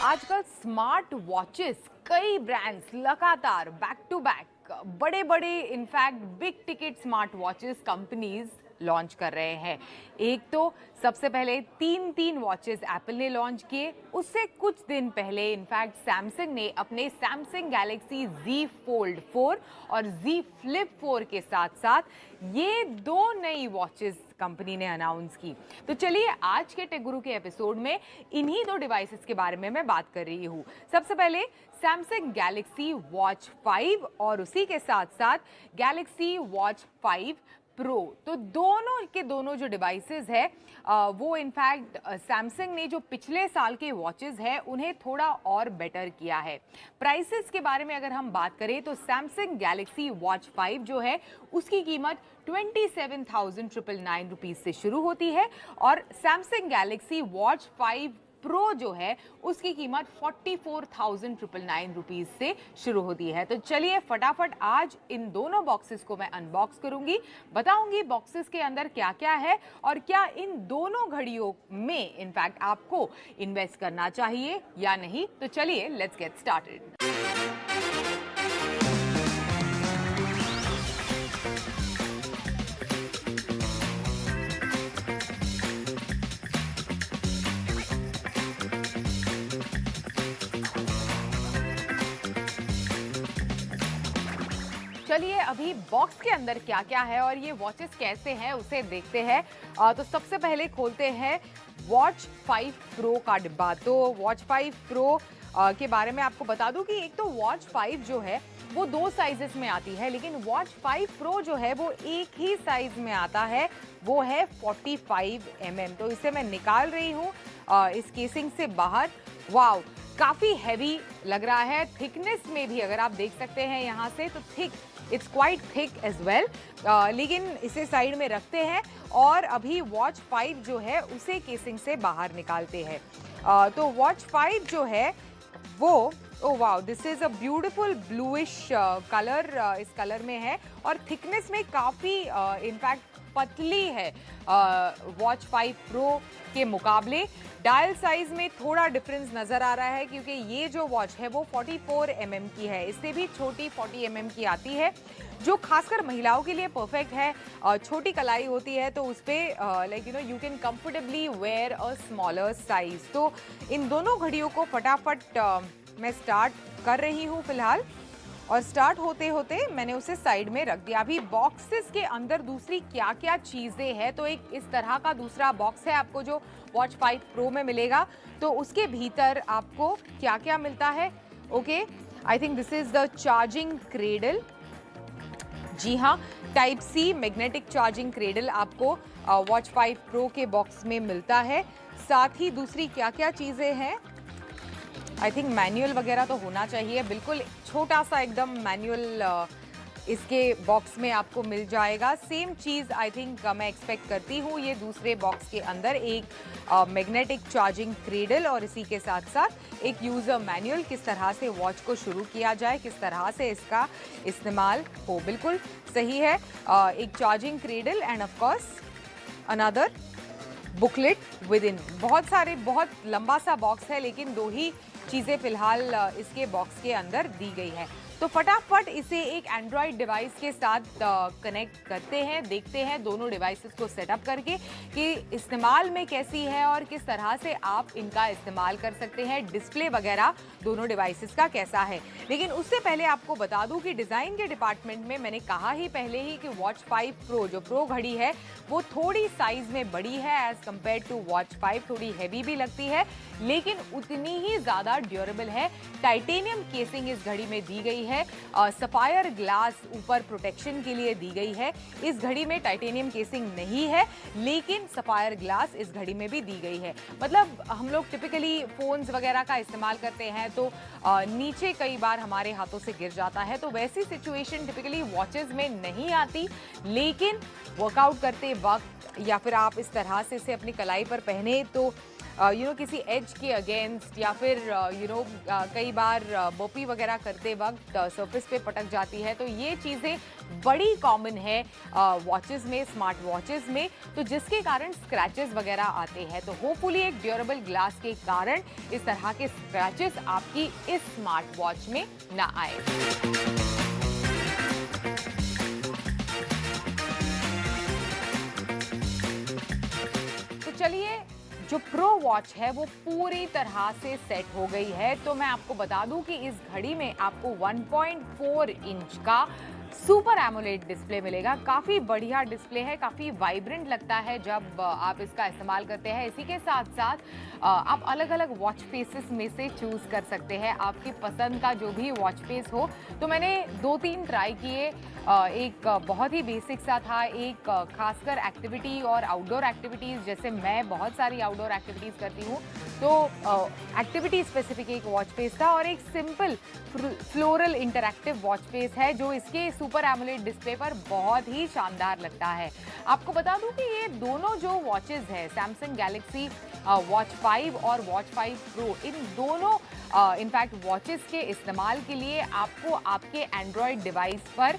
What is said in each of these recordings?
आजकल smart watches कई brands लगातार बैक टू बैक बड़े बड़े in fact big ticket smart watches companies launch कर रहे हैं। एक तो सबसे पहले तीन वॉचेस एप्पल ने लॉन्च किए, उससे कुछ दिन पहले इनफैक्ट सैमसंग ने अपने सैमसंग गैलेक्सी Z Fold 4 और Z Flip 4 के साथ साथ ये दो नई वॉचेस कंपनी ने अनाउंस की। तो चलिए आज के टेक गुरु के एपिसोड में इन्हीं दो डिवाइसेस के बारे में मैं बात कर रही हूँ। सबसे पहले सैमसंग गैलेक्सी वॉच 5 और उसी के साथ साथ गैलेक्सी वॉच 5 प्रो। तो दोनों के दोनों जो डिवाइसेस है वो इनफैक्ट सैमसंग ने जो पिछले साल के वॉचेस है उन्हें थोड़ा और बेटर किया है। प्राइसेस के बारे में अगर हम बात करें तो सैमसंग गैलेक्सी वॉच 5 जो है उसकी कीमत 27,999 रुपीज से शुरू होती है और सैमसंग गैलेक्सी वॉच 5 प्रो जो है उसकी कीमत 44,999 रुपीज से शुरू होती है। तो चलिए फटाफट आज इन दोनों बॉक्सेस को मैं अनबॉक्स करूंगी, बताऊंगी बॉक्सेस के अंदर क्या क्या है और क्या इन दोनों घड़ियों में इनफैक्ट आपको इन्वेस्ट करना चाहिए या नहीं। तो चलिए लेट्स गेट स्टार्टेड। चलिए अभी बॉक्स के अंदर क्या क्या है और ये वॉचेस कैसे हैं उसे देखते हैं। तो सबसे पहले खोलते हैं वॉच 5 प्रो का डिब्बा। तो वॉच 5 प्रो के बारे में आपको बता दूं कि एक तो वॉच 5 जो है वो दो साइजेस में आती है, लेकिन वॉच 5 प्रो जो है वो एक ही साइज में आता है, वो है 45 mm। तो इसे मैं निकाल रही हूँ इस केसिंग से बाहर। वाव, काफ़ी हैवी लग रहा है। थिकनेस में भी अगर आप देख सकते हैं यहाँ से तो thick, it's quite thick as well. लेकिन इसे साइड में रखते हैं और अभी वॉच 5 जो है उसे केसिंग से बाहर निकालते हैं। तो वॉच 5 जो है वो, oh wow, this is a beautiful bluish colour, इस कलर में है और थिकनेस में काफ़ी इनफैक्ट पतली है वॉच 5 प्रो के मुकाबले। डायल साइज में थोड़ा डिफरेंस नज़र आ रहा है क्योंकि ये जो वॉच है वो 44 mm की है, इससे भी छोटी 40 mm की आती है जो खासकर महिलाओं के लिए परफेक्ट है। छोटी कलाई होती है तो उस पर like you can comfortably wear a smaller size. तो इन दोनों घड़ियों को फटाफट मैं स्टार्ट कर रही हूँ फिलहाल और स्टार्ट होते होते मैंने उसे साइड में रख दिया। अभी बॉक्सेस के अंदर दूसरी क्या क्या चीज़ें हैं, तो एक इस तरह का दूसरा बॉक्स है आपको जो वॉच 5 प्रो में मिलेगा। तो उसके भीतर आपको क्या क्या मिलता है। Okay, I think this is the charging cradle. जी हाँ, type C magnetic charging cradle आपको वॉच 5 प्रो के बॉक्स में मिलता है। साथ ही दूसरी क्या क्या चीज़ें हैं, आई थिंक मैनुअल वगैरह तो होना चाहिए। बिल्कुल छोटा सा एकदम मैनुअल इसके बॉक्स में आपको मिल जाएगा। सेम चीज़ आई थिंक मैं एक्सपेक्ट करती हूँ ये दूसरे बॉक्स के अंदर, एक मैग्नेटिक चार्जिंग क्रेडल और इसी के साथ साथ एक यूज़र मैनुअल, किस तरह से वॉच को शुरू किया जाए, किस तरह से इसका इस्तेमाल हो। बिल्कुल सही है, एक charging cradle end of course another booklet with in. बहुत लंबा सा बॉक्स है लेकिन दो ही चीज़ें फिलहाल इसके बॉक्स के अंदर दी गई है। तो फटाफट इसे एक एंड्रॉयड डिवाइस के साथ कनेक्ट करते हैं, देखते हैं दोनों डिवाइसेस को सेटअप करके कि इस्तेमाल में कैसी है और किस तरह से आप इनका इस्तेमाल कर सकते हैं। डिस्प्ले वगैरह दोनों डिवाइसेस का कैसा है। लेकिन उससे पहले आपको बता दूं कि डिज़ाइन के डिपार्टमेंट में मैंने कहा ही पहले ही कि वॉच 5 प्रो जो प्रो घड़ी है वो थोड़ी साइज में बड़ी है एज कम्पेयर टू वॉच 5, थोड़ी हैवी भी लगती है लेकिन उतनी ही ज़्यादा ड्यूरेबल है। टाइटेनियम केसिंग इस घड़ी में दी गई है, सफायर ग्लास ऊपर प्रोटेक्शन के लिए दी गई है। इस घड़ी में टाइटेनियम केसिंग नहीं है लेकिन सफायर ग्लास इस घड़ी में भी दी गई है। मतलब हम लोग टिपिकली फोन्स वगैरह का इस्तेमाल करते हैं तो नीचे कई बार हमारे हाथों से गिर जाता है, तो वैसी सिचुएशन टिपिकली वॉचेस में नहीं आती। लेकिन वर्कआउट करते वक्त या फिर आप इस तरह से इसे अपनी कलाई पर पहने तो किसी एज के अगेंस्ट या फिर कई बार बर्पी वगैरह करते वक्त सरफेस पे पटक जाती है, तो ये चीज़ें बड़ी कॉमन है वॉचेस में, स्मार्ट वॉचेस में, तो जिसके कारण स्क्रैचेस वगैरह आते हैं। तो होपफुली एक ड्यूरेबल ग्लास के कारण इस तरह के स्क्रैचेस आपकी इस स्मार्ट वॉच में ना आए। तो चलिए, जो प्रो वॉच है वो पूरी तरह से सेट हो गई है। तो मैं आपको बता दूं कि इस घड़ी में आपको 1.4 इंच का सुपर एमोलेड डिस्प्ले मिलेगा। काफ़ी बढ़िया डिस्प्ले है, काफ़ी वाइब्रेंट लगता है जब आप इसका इस्तेमाल करते हैं। इसी के साथ साथ आप अलग अलग वॉच फेसेस में से चूज़ कर सकते हैं आपकी पसंद का जो भी वॉच फेस हो। तो मैंने 2-3 ट्राई किए। एक बहुत ही बेसिक सा था, एक खासकर एक्टिविटी और आउटडोर एक्टिविटीज़, जैसे मैं बहुत सारी आउटडोर एक्टिविटीज़ करती हूँ, तो एक्टिविटी स्पेसिफिक एक वॉच फेस था, और एक simple floral interactive watch face है जो इसके सुपर एमोलेड डिस्प्ले पर बहुत ही शानदार लगता है। आपको बता दूं कि ये दोनों जो वॉचेस है, सैमसंग गैलेक्सी वॉच 5 और वॉच 5 प्रो, इन दोनों इनफैक्ट वॉचेस के इस्तेमाल के लिए आपको आपके एंड्रॉयड डिवाइस पर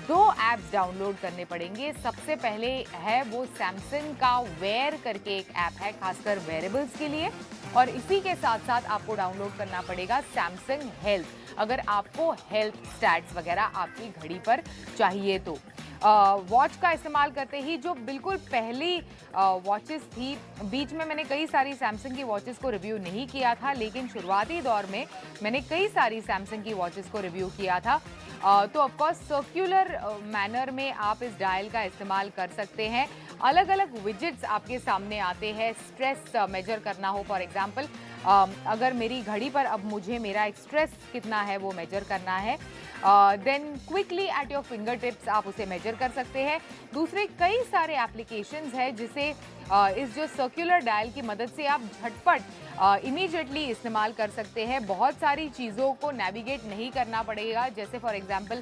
2 ऐप्स डाउनलोड करने पड़ेंगे। सबसे पहले है वो सैमसंग का वेयर करके एक ऐप है, खासकर वेयरेबल्स के लिए, और इसी के साथ साथ आपको डाउनलोड करना पड़ेगा सैमसंग हेल्थ, अगर आपको हेल्थ स्टैट्स वगैरह आपकी घड़ी पर चाहिए तो। वॉच का इस्तेमाल करते ही जो बिल्कुल पहली वॉचेस थी, बीच में मैंने कई सारी सैमसंग की वॉचेस को रिव्यू नहीं किया था, लेकिन शुरुआती दौर में मैंने कई सारी सैमसंग की वॉचेस को रिव्यू किया था। तो ऑफकोर्स सर्क्यूलर मैनर में आप इस डायल का इस्तेमाल कर सकते हैं। अलग अलग विजिट्स आपके सामने आते हैं, स्ट्रेस मेजर करना हो फॉर एग्जांपल, अगर मेरी घड़ी पर अब मुझे मेरा एक स्ट्रेस कितना है वो मेजर करना है, then quickly at your fingertips आप उसे मेजर कर सकते हैं। दूसरे कई सारे एप्लीकेशंस हैं जिसे इस जो सर्कुलर डायल की मदद से आप झटपट इमीडिएटली इस्तेमाल कर सकते हैं। बहुत सारी चीज़ों को नेविगेट नहीं करना पड़ेगा, जैसे फॉर एग्जांपल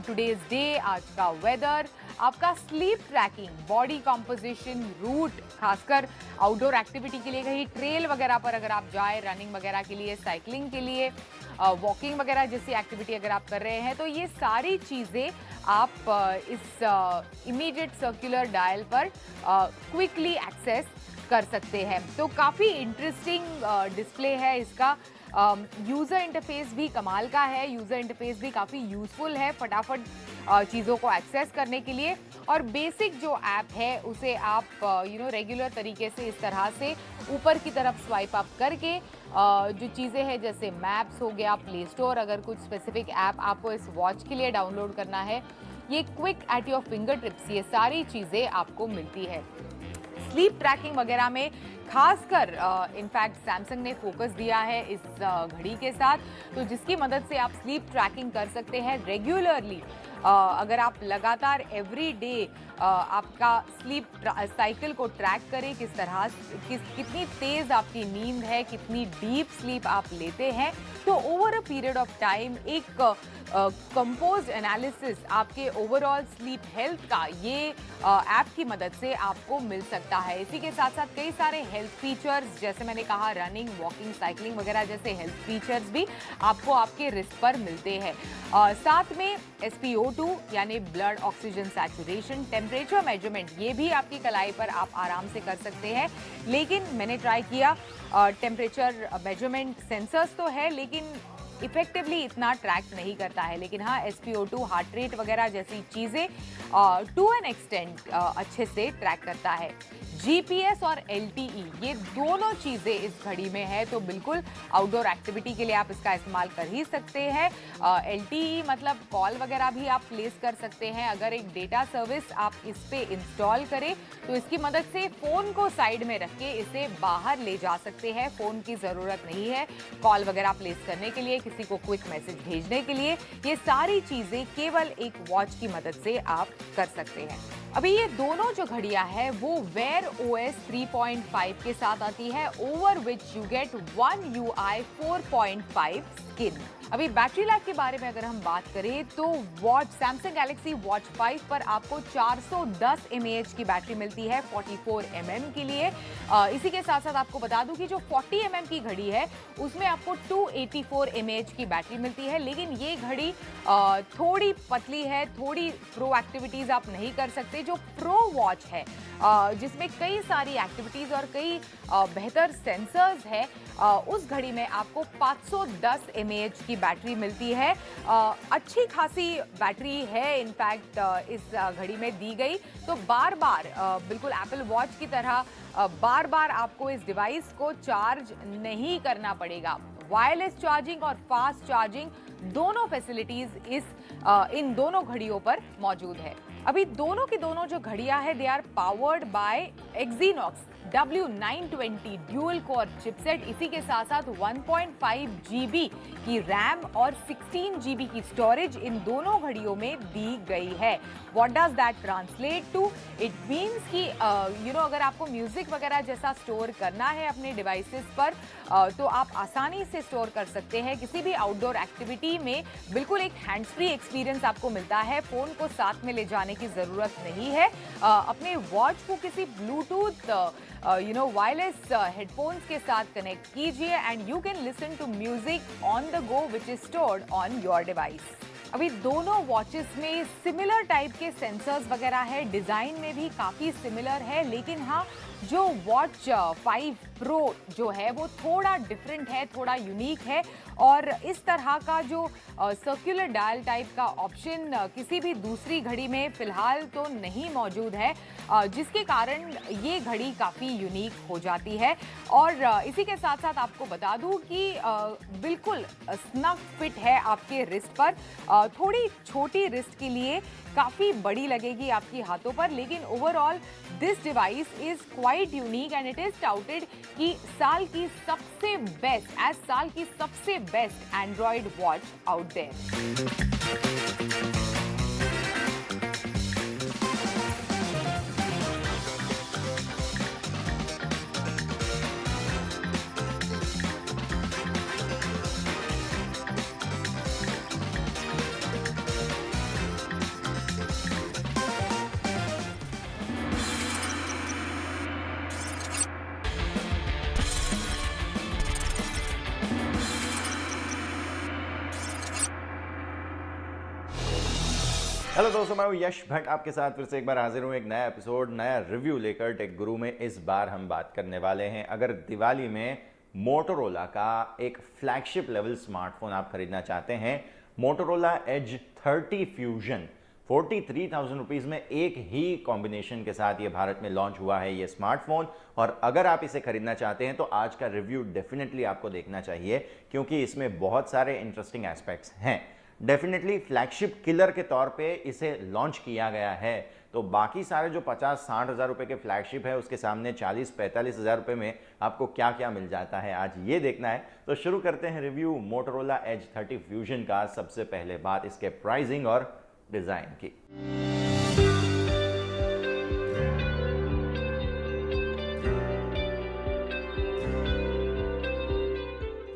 टुडेज डे, आज का वेदर, आपका sleep tracking, body composition, route, खासकर आउटडोर एक्टिविटी के लिए कहीं ट्रेल वगैरह पर अगर आप जाए, रनिंग वगैरह के लिए, साइकिलिंग के लिए, वॉकिंग वगैरह जैसी एक्टिविटी अगर आप कर रहे हैं, तो ये सारी चीज़ें आप इस इमीडिएट सर्कुलर डायल पर क्विकली एक्सेस कर सकते हैं। तो काफ़ी इंटरेस्टिंग डिस्प्ले है इसका। यूज़र इंटरफेस भी कमाल का है, यूज़र इंटरफेस भी काफ़ी यूज़फुल है फटाफट चीज़ों को एक्सेस करने के लिए। और बेसिक जो ऐप है उसे आप रेगुलर तरीके से इस तरह से ऊपर की तरफ स्वाइप अप करके जो चीज़ें हैं जैसे मैप्स हो गया, प्ले स्टोर, अगर कुछ स्पेसिफिक ऐप आपको इस वॉच के लिए डाउनलोड करना है, ये quick eight your finger tips, ये सारी चीज़ें आपको मिलती है। स्लीप ट्रैकिंग वगैरह में खासकर इनफैक्ट सैमसंग ने फोकस दिया है इस घड़ी के साथ, तो जिसकी मदद से आप स्लीप ट्रैकिंग कर सकते हैं रेगुलरली। अगर आप लगातार एवरी डे आपका स्लीप साइकिल को ट्रैक करें, किस तरह कितनी तेज़ आपकी नींद है, कितनी डीप स्लीप आप लेते हैं, तो over a period of time एक कंपोज्ड एनालिसिस आपके ओवरऑल स्लीप हेल्थ का ये ऐप की मदद से आपको मिल सकता है। इसी के साथ साथ कई सारे हेल्थ फीचर्स, जैसे मैंने कहा रनिंग, वॉकिंग, साइकिलिंग वगैरह जैसे हेल्थ फीचर्स भी आपको आपके रिस्ट पर मिलते हैं। साथ में SpO2 यानी blood oxygen saturation, temperature measurement, ये भी आपकी कलाई पर आप आराम से कर सकते हैं। लेकिन मैंने ट्राई किया, टेम्परेचर मेजरमेंट सेंसर्स तो है लेकिन इफेक्टिवली इतना ट्रैक नहीं करता है, लेकिन हाँ SpO2, हार्ट रेट वगैरह जैसी चीज़ें टू एन एक्सटेंट अच्छे से ट्रैक करता है। GPS और LTE, ये दोनों चीज़ें इस घड़ी में है, तो बिल्कुल आउटडोर एक्टिविटी के लिए आप इसका इस्तेमाल कर ही सकते हैं। LTE मतलब कॉल वगैरह भी आप प्लेस कर सकते हैं। अगर एक डेटा सर्विस आप इस पे इंस्टॉल करें तो इसकी मदद से फ़ोन को साइड में रख के इसे बाहर ले जा सकते हैं। फ़ोन की ज़रूरत नहीं है कॉल वगैरह प्लेस करने के लिए, किसी को क्विक मैसेज भेजने के लिए। ये सारी चीज़ें केवल एक वॉच की मदद से आप कर सकते हैं। अभी ये दोनों जो घड़ियां है वो Wear OS 3.5 के साथ आती है, over which you get One UI 4.5 skin. अभी बैटरी लाइफ के बारे में अगर हम बात करें तो सैमसंग गैलेक्सी वॉच 5 पर आपको 410 mAh की बैटरी मिलती है 44 mm के लिए। इसी के साथ साथ आपको बता दूं कि जो 40 mm की घड़ी है उसमें आपको 284 mAh की बैटरी मिलती है, लेकिन ये घड़ी थोड़ी पतली है, थोड़ी प्रो एक्टिविटीज आप नहीं कर सकते। जो प्रो वॉच है जिसमें कई सारी एक्टिविटीज और कई बेहतर सेंसर्स है, उस घड़ी में आपको 510 mAh की बैटरी मिलती है। अच्छी खासी बैटरी है इनफैक्ट इस घड़ी में दी गई, तो बार बार बिल्कुल एप्पल वॉच की तरह बार बार आपको इस डिवाइस को चार्ज नहीं करना पड़ेगा। वायरलेस चार्जिंग और फास्ट चार्जिंग दोनों फैसिलिटीज इन दोनों घड़ियों पर मौजूद है। अभी दोनों की दोनों जो घड़ियां हैं they are powered by Exynos W920 dual core chipset. इसी के साथ साथ 1.5 GB की रैम और 16 GB की स्टोरेज इन दोनों घड़ियों में दी गई है। What does that translate to? It means कि अगर आपको म्यूजिक वगैरह जैसा स्टोर करना है अपने डिवाइसेस पर तो आप आसानी से स्टोर कर सकते हैं। किसी भी आउटडोर एक्टिविटी में बिल्कुल एक हैंड्स फ्री एक्सपीरियंस आपको मिलता है। फोन को साथ में ले जाने की जरूरत नहीं है। अपने वॉच को किसी ब्लूटूथ वायरलेस हेडफोन्स के साथ कनेक्ट कीजिए and you can listen to music on the go which is stored on your device. अभी दोनों वॉचेस में सिमिलर टाइप के सेंसर्स वगैरह है, डिजाइन में भी काफी सिमिलर है, लेकिन हाँ जो वॉच 5 प्रो जो है वो थोड़ा डिफरेंट है, थोड़ा यूनिक है और इस तरह का जो सर्कुलर डायल टाइप का ऑप्शन किसी भी दूसरी घड़ी में फिलहाल तो नहीं मौजूद है, जिसके कारण ये घड़ी काफ़ी यूनिक हो जाती है। और इसी के साथ साथ आपको बता दूं कि बिल्कुल स्नग फिट है आपके रिस्ट पर। थोड़ी छोटी रिस्ट के लिए काफ़ी बड़ी लगेगी आपकी हाथों पर, लेकिन overall this device is quite unique and it is touted कि साल की सबसे best Android watch out there. Hello दोस्तों, मैं हूं यश भट्ट आपके साथ फिर से एक बार हाजिर हूं एक नया एपिसोड, नया रिव्यू लेकर टेक गुरु में। इस बार हम बात करने वाले हैं, अगर दिवाली में मोटोरोला का एक फ्लैगशिप लेवल स्मार्टफोन आप खरीदना चाहते हैं, मोटोरोला एज 30 फ्यूजन 43,000 रुपीज़ में एक ही कॉम्बिनेशन के साथ ये भारत में लॉन्च हुआ है ये स्मार्टफोन। और अगर आप इसे खरीदना चाहते हैं तो आज का रिव्यू डेफिनेटली आपको देखना चाहिए, क्योंकि इसमें बहुत सारे इंटरेस्टिंग एस्पेक्ट्स हैं। डेफिनेटली फ्लैगशिप किलर के तौर पे इसे लॉन्च किया गया है, तो बाकी सारे जो 50-60 हज़ार रुपए के फ्लैगशिप है उसके सामने 40-45 हज़ार रुपए में आपको क्या क्या मिल जाता है, आज ये देखना है। तो शुरू करते हैं रिव्यू मोटोरोला एज 30 फ्यूजन का। सबसे पहले बात इसके प्राइसिंग और डिज़ाइन की।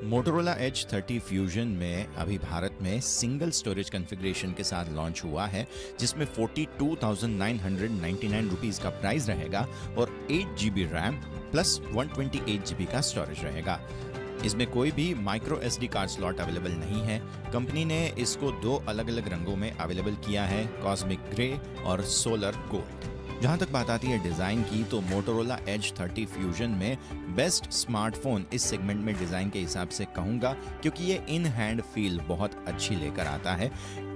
मोटोरोला एज 30 फ्यूजन में अभी भारत में सिंगल स्टोरेज कॉन्फ़िगरेशन के साथ लॉन्च हुआ है, जिसमें 42,999 रुपीज़ का प्राइस रहेगा और 8 GB रैम प्लस 128 GB का स्टोरेज रहेगा। इसमें कोई भी micro SD card slot available नहीं है। कंपनी ने इसको 2 अलग अलग रंगों में अवेलेबल किया है, कॉस्मिक ग्रे और सोलर गोल्ड। जहाँ तक बात आती है डिज़ाइन की, तो मोटोरोला एज 30 फ्यूजन में बेस्ट स्मार्टफोन इस सेगमेंट में डिज़ाइन के हिसाब से कहूँगा, क्योंकि ये इन हैंड फील बहुत अच्छी लेकर आता है।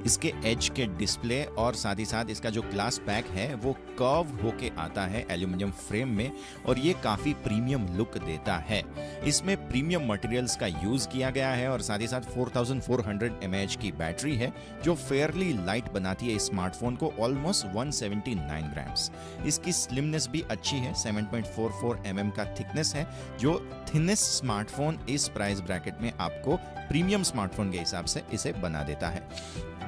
इसके एज के डिस्प्ले और साथ ही साथ इसका जो ग्लास पैक है वो कर्व होके आता है एल्यूमिनियम फ्रेम में, और ये काफ़ी प्रीमियम लुक देता है। इसमें प्रीमियम मटेरियल्स का यूज़ किया गया है और साथ ही साथ 4400 mAh की बैटरी है, जो फेयरली लाइट बनाती है इस स्मार्टफोन को, ऑलमोस्ट 179 ग्राम्स। इसकी स्लिमनेस भी अच्छी है, 7.44 mm का थिकनेस है, जो थिनेस्ट स्मार्टफोन इस प्राइस ब्रैकेट में आपको प्रीमियम स्मार्टफोन के हिसाब से इसे बना देता है।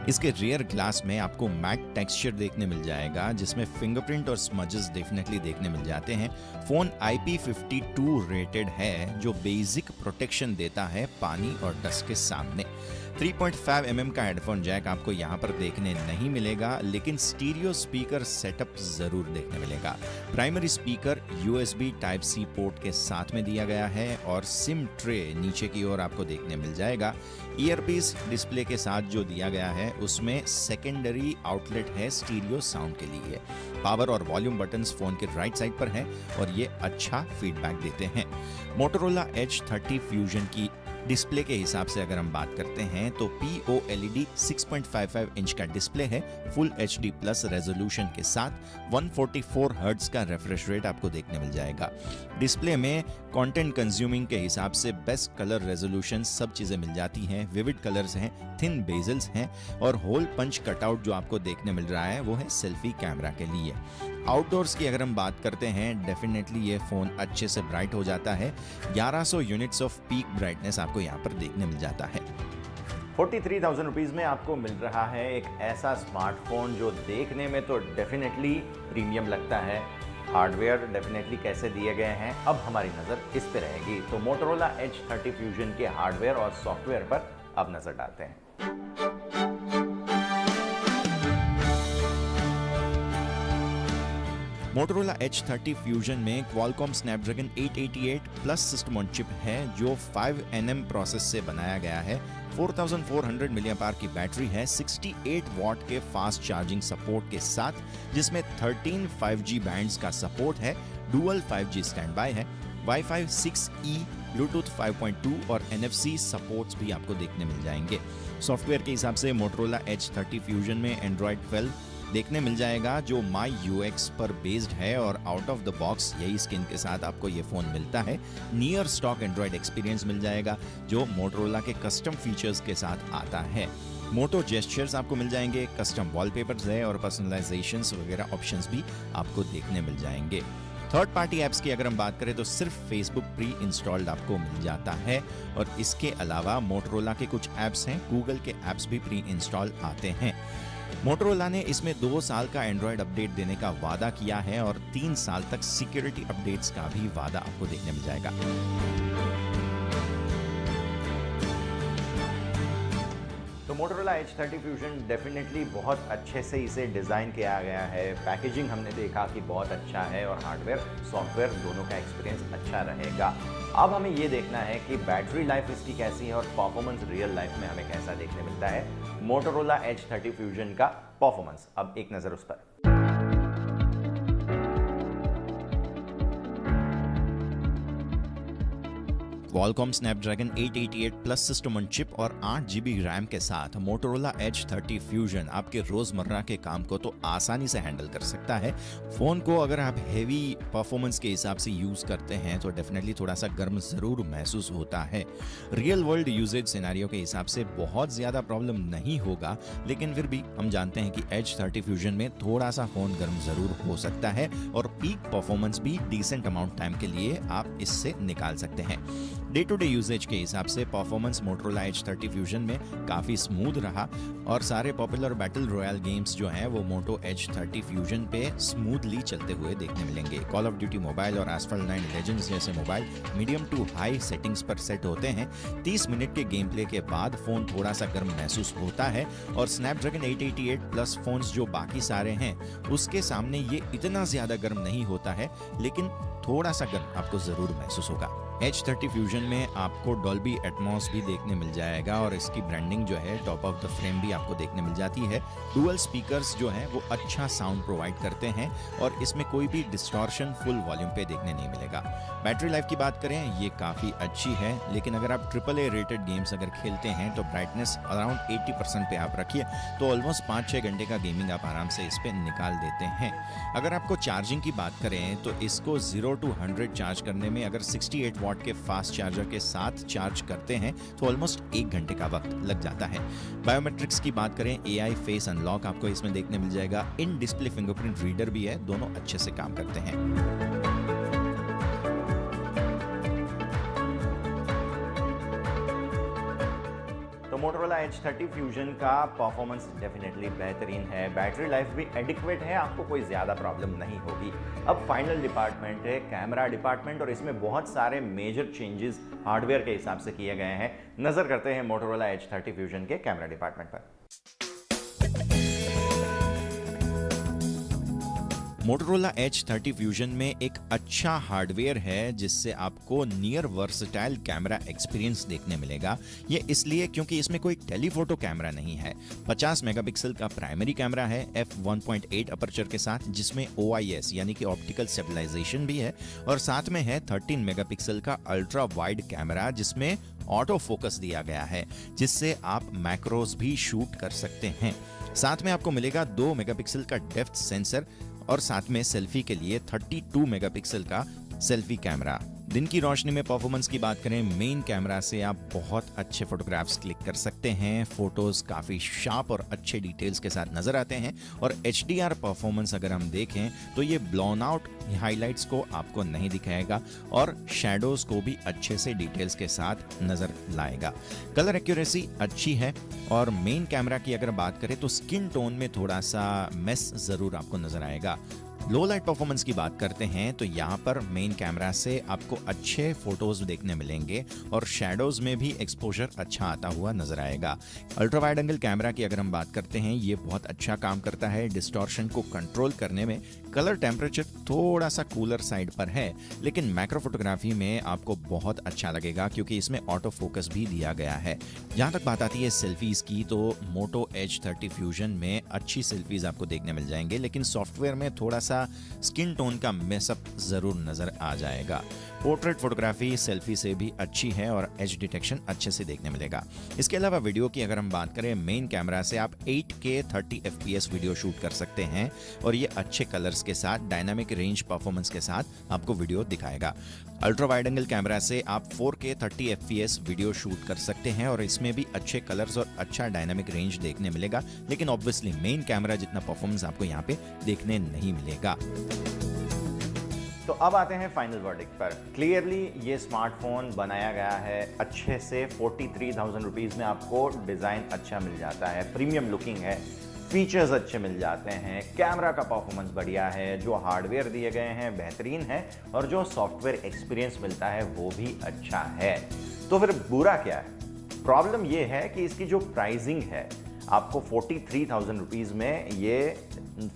इसके रियर ग्लास में आपको मैट टेक्सचर देखने मिल जाएगा, जिसमें फिंगरप्रिंट और स्मजेस डेफिनेटली देखने मिल जाते हैं। फोन IP52 रेटेड है, जो बेसिक प्रोटेक्शन देता है पानी और डस्ट के सामने। 3.5 mm का हेडफोन जैक आपको यहाँ पर देखने नहीं मिलेगा, लेकिन स्टीरियो स्पीकर सेटअप जरूर देखने मिलेगा। Primary speaker USB Type-C port के साथ में दिया गया है और सिम ट्रे नीचे की ओर आपको देखने मिल जाएगा। ईयरपीस डिस्प्ले के साथ जो दिया गया है उसमें सेकेंडरी आउटलेट है स्टीरियो साउंड के लिए। पावर और वॉल्यूम बटन्स फोन के राइट साइड पर हैं और ये अच्छा फीडबैक देते हैं। मोटोरोला Edge 30 फ्यूजन की डिस्प्ले के हिसाब से अगर हम बात करते हैं तो POLED 6.55 इंच का डिस्प्ले है, फुल HD प्लस रेजोल्यूशन के साथ 144 हर्ट्ज का रिफ्रेश रेट आपको देखने मिल जाएगा। डिस्प्ले में कंटेंट कंज्यूमिंग के हिसाब से बेस्ट कलर रेजोल्यूशन सब चीजें मिल जाती हैं, विविड कलर्स हैं, थिन बेजल्स हैं और होल पंच कटआउट जो आपको देखने मिल रहा है वो है सेल्फी कैमरा के लिए। आउटडोर्स की अगर हम बात करते हैं, डेफिनेटली ये फोन अच्छे से ब्राइट हो जाता है। 1100 यूनिट्स ऑफ पीक ब्राइटनेस आपको यहाँ पर देखने मिल जाता है। 43,000 रुपीज़ में आपको मिल रहा है एक ऐसा स्मार्टफोन जो देखने में तो डेफिनेटली प्रीमियम लगता है। हार्डवेयर डेफिनेटली कैसे दिए गए हैं, अब हमारी नज़र इस पे रहेगी। तो मोटोरोला Edge 30 फ्यूजन के हार्डवेयर और सॉफ्टवेयर पर अब नज़र डालते हैं। मोटोरोला Edge 30 फ्यूजन में Qualcomm Snapdragon 888 plus system on chip है, जो 5nm प्रोसेस से बनाया गया है। 4400 mAh की बैटरी है, 68 वॉट के फास्ट चार्जिंग सपोर्ट के साथ, जिसमें 13 5G बैंड्स का सपोर्ट है, डुअल 5G स्टैंड बाय है, Wi-Fi 6E, Bluetooth 5.2 और NFC सपोर्ट्स भी आपको देखने मिल जाएंगे। सॉफ्टवेयर के हिसाब से मोटोरोला Edge 30 फ्यूजन में Android 12 देखने मिल जाएगा, जो MyUX पर बेस्ड है और आउट ऑफ द बॉक्स यही स्किन के साथ आपको ये फोन मिलता है। नियर स्टॉक एंड्रॉयड एक्सपीरियंस मिल जाएगा, जो मोटोरोला के कस्टम फीचर्स के साथ आता है। मोटो जेस्चर्स आपको मिल जाएंगे, कस्टम वॉलपेपर्स है और पर्सनलाइजेशंस वगैरह ऑप्शंस भी आपको देखने मिल जाएंगे। थर्ड पार्टी ऐप्स की अगर हम बात करें तो सिर्फ फेसबुक प्री इंस्टॉल्ड आपको मिल जाता है और इसके अलावा मोटोरोला के कुछ ऐप्स हैं, गूगल के ऐप्स भी प्री इंस्टॉल आते हैं। मोटोरोला ने इसमें 2 साल का एंड्रॉयड अपडेट देने का वादा किया है और 3 साल तक सिक्योरिटी अपडेट्स का भी वादा आपको देखने मिल जाएगा। तो मोटोरोला Edge 30 फ्यूजन डेफिनेटली बहुत अच्छे से इसे डिज़ाइन किया गया है। पैकेजिंग हमने देखा कि बहुत अच्छा है और हार्डवेयर सॉफ्टवेयर दोनों का एक्सपीरियंस अच्छा रहेगा। अब हमें ये देखना है कि बैटरी लाइफ इसकी कैसी है और परफॉर्मेंस रियल लाइफ में हमें कैसा देखने मिलता है। मोटोरोला Edge 30 फ्यूजन का परफॉर्मेंस, अब एक नज़र उस पर। Qualcomm Snapdragon 888 plus system on chip और 8GB रैम के साथ मोटोरोला Edge 30 फ्यूजन आपके रोजमर्रा के काम को तो आसानी से हैंडल कर सकता है। फोन को अगर आप हेवी परफॉर्मेंस के हिसाब से यूज करते हैं तो डेफिनेटली थोड़ा सा गर्म जरूर महसूस होता है। रियल वर्ल्ड यूजेज सिनेरियो के हिसाब से बहुत ज्यादा प्रॉब्लम नहीं होगा, लेकिन फिर भी हम जानते हैं कि Edge 30 फ्यूजन में थोड़ा सा फोन गर्म जरूर हो सकता है और पीक परफॉर्मेंस भी डिसेंट अमाउंट टाइम के लिए आप इससे निकाल सकते हैं। डे टू डे यूजेज के हिसाब से परफॉर्मेंस मोटोरोला Edge 30 फ्यूजन में काफी स्मूथ रहा और सारे पॉपुलर बैटल रॉयल गेम्स जो हैं वो मोटो Edge 30 फ्यूजन पे स्मूथली चलते हुए देखने मिलेंगे। कॉल ऑफ ड्यूटी मोबाइल और Asphalt 9 Legends जैसे mobile medium to high settings पर सेट होते हैं। 30 मिनट के गेम प्ले के बाद फोन थोड़ा सा गर्म महसूस होता है और Snapdragon 888 प्लस फोन्स जो बाकी सारे हैं उसके सामने ये इतना ज्यादा गर्म नहीं होता है, लेकिन थोड़ा सा गर्म आपको जरूर महसूस होगा। Edge 30 फ्यूजन में आपको Dolby Atmos भी देखने मिल जाएगा और इसकी ब्रांडिंग जो है टॉप ऑफ द फ्रेम भी आपको देखने मिल जाती है। डुअल स्पीकर्स जो हैं वो अच्छा साउंड प्रोवाइड करते हैं और इसमें कोई भी डिस्टॉर्शन फुल वॉल्यूम पे देखने नहीं मिलेगा। बैटरी लाइफ की बात करें, ये काफ़ी अच्छी है, लेकिन अगर आप AAA रेटेड गेम्स अगर खेलते हैं तो ब्राइटनेस अराउंड 80% पे आप रखिए तो ऑलमोस्ट 5-6 घंटे का गेमिंग आप आराम से इस पर निकाल देते हैं। अगर आपको चार्जिंग की बात करें तो इसको 0 to 100 चार्ज करने में अगर 68 वॉट के फास्ट चार्जर के साथ चार्ज करते हैं तो ऑलमोस्ट 1 घंटे का वक्त लग जाता है। बायोमेट्रिक्स की बात करें, AI फेस अनलॉक आपको इसमें देखने मिल जाएगा। इन डिस्प्ले फिंगरप्रिंट रीडर भी है, दोनों अच्छे से काम करते हैं। तो Motorola Edge 30 Fusion का परफॉर्मेंस डेफिनेटली बेहतरीन है, बैटरी लाइफ भी एडिक्वेट है, आपको कोई ज़्यादा प्रॉब्लम नहीं होगी। अब फाइनल डिपार्टमेंट है कैमरा डिपार्टमेंट, और इसमें बहुत सारे मेजर चेंजेस हार्डवेयर के हिसाब से किए गए हैं। नज़र करते हैं Motorola Edge 30 Fusion के कैमरा डिपार्टमेंट पर। Motorola Edge 30 Fusion में एक अच्छा हार्डवेयर है जिससे आपको नियर वर्सटाइल कैमरा एक्सपीरियंस देखने मिलेगा। ये इसलिए क्योंकि इसमें कोई टेलीफोटो कैमरा नहीं है। 50 मेगापिक्सल का प्राइमरी कैमरा है f1.8 अपर्चर के साथ, जिसमें OIS यानी कि ऑप्टिकल स्टेबलाइजेशन भी है, और साथ में है 13 मेगापिक्सल का अल्ट्रा वाइड कैमरा जिसमें ऑटो फोकस दिया गया है, जिससे आप मैक्रोस भी शूट कर सकते हैं। साथ में आपको मिलेगा 2 मेगापिक्सल का डेप्थ सेंसर और साथ में सेल्फी के लिए 32 मेगापिक्सल का सेल्फी कैमरा। दिन की रोशनी में परफॉर्मेंस की बात करें, मेन कैमरा से आप बहुत अच्छे फोटोग्राफ्स क्लिक कर सकते हैं। फोटोज काफ़ी शार्प और अच्छे डिटेल्स के साथ नजर आते हैं, और HDR परफॉर्मेंस अगर हम देखें तो ये ब्लोन आउट हाइलाइट्स को आपको नहीं दिखाएगा और शैडोज को भी अच्छे से डिटेल्स के साथ नजर लाएगा। कलर एक्यूरेसी अच्छी है, और मेन कैमरा की अगर बात करें तो स्किन टोन में थोड़ा सा मेस ज़रूर आपको नजर आएगा। लो लाइट परफॉर्मेंस की बात करते हैं तो यहाँ पर मेन कैमरा से आपको अच्छे फोटोज देखने मिलेंगे, और शैडोज में भी एक्सपोजर अच्छा आता हुआ नजर आएगा। अल्ट्रा वाइड एंगल कैमरा की अगर हम बात करते हैं, ये बहुत अच्छा काम करता है डिस्टॉर्शन को कंट्रोल करने में। कलर टेम्परेचर थोड़ा सा कूलर साइड पर है, लेकिन मैक्रो फोटोग्राफी में आपको बहुत अच्छा लगेगा क्योंकि इसमें ऑटो फोकस भी दिया गया है। जहाँ तक बात आती है सेल्फीज की, तो Moto Edge 30 Fusion में अच्छी सेल्फीज आपको देखने मिल जाएंगे, लेकिन सॉफ्टवेयर में थोड़ा सा स्किन टोन का मेसअप जरूर नजर आ जाएगा। पोर्ट्रेट फोटोग्राफी सेल्फी से भी अच्छी है और एज डिटेक्शन अच्छे से देखने मिलेगा। इसके अलावा वीडियो की अगर हम बात करें, मेन कैमरा से आप 8K 30 FPS वीडियो शूट कर सकते हैं, और ये अच्छे कलर्स के साथ डायनामिक रेंज परफॉर्मेंस के साथ आपको वीडियो दिखाएगा। अल्ट्रा वाइड एंगल कैमरा से आप 4K 30 FPS वीडियो शूट कर सकते हैं, और इसमें भी अच्छे कलर्स और अच्छा डायनामिक रेंज देखने मिलेगा, लेकिन ऑब्वियसली मेन कैमरा जितना परफॉर्मेंस आपको यहाँ पे देखने नहीं मिलेगा। तो अब आते हैं फाइनल वर्डिक्ट पर। क्लियरली ये स्मार्टफोन बनाया गया है अच्छे से। 43,000 रुपीज़ में आपको डिज़ाइन अच्छा मिल जाता है, प्रीमियम लुकिंग है, फीचर्स अच्छे मिल जाते हैं, कैमरा का परफॉर्मेंस बढ़िया है, जो हार्डवेयर दिए गए हैं बेहतरीन है, और जो सॉफ्टवेयर एक्सपीरियंस मिलता है वो भी अच्छा है। तो फिर बुरा क्या है? प्रॉब्लम ये है कि इसकी जो प्राइसिंग है, आपको 43,000 रुपीज़ में ये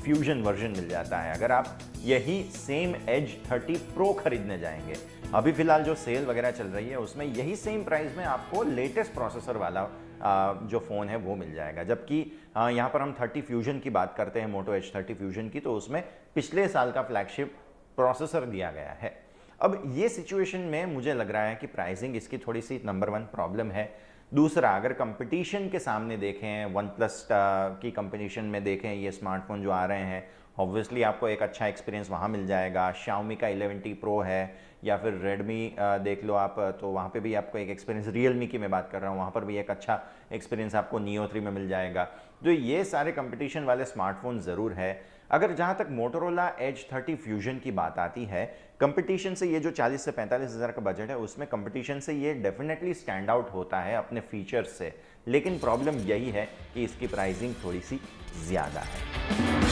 फ्यूजन वर्जन मिल जाता है। अगर आप यही सेम Edge 30 Pro खरीदने जाएंगे, अभी फिलहाल जो सेल वगैरह चल रही है उसमें यही सेम प्राइस में आपको लेटेस्ट प्रोसेसर वाला जो फ़ोन है वो मिल जाएगा। जबकि यहाँ पर हम 30 Fusion की बात करते हैं, Moto Edge 30 Fusion की, तो उसमें पिछले साल का फ्लैगशिप प्रोसेसर दिया गया है। अब ये सिचुएशन में मुझे लग रहा है कि प्राइसिंग इसकी थोड़ी सी नंबर 1 प्रॉब्लम है। दूसरा, अगर कंपटीशन के सामने देखें, OnePlus की कंपटीशन में देखें ये स्मार्टफोन जो आ रहे हैं, ऑब्वियसली आपको एक अच्छा एक्सपीरियंस वहाँ मिल जाएगा। Xiaomi का 11T Pro है, या फिर Redmi देख लो आप, तो वहाँ पे भी आपको एक एक्सपीरियंस, Realme की मैं बात कर रहा हूँ, वहाँ पर भी एक अच्छा एक्सपीरियंस आपको Neo 3 में मिल जाएगा। तो ये सारे कंपटीशन वाले स्मार्टफोन ज़रूर है। अगर जहाँ तक Motorola Edge 30 Fusion की बात आती है, कंपटीशन से ये जो 40 से 45 हज़ार का बजट है, उसमें कंपटीशन से ये डेफिनेटली स्टैंड आउट होता है अपने फीचर्स से, लेकिन प्रॉब्लम यही है कि इसकी प्राइसिंग थोड़ी सी ज़्यादा है।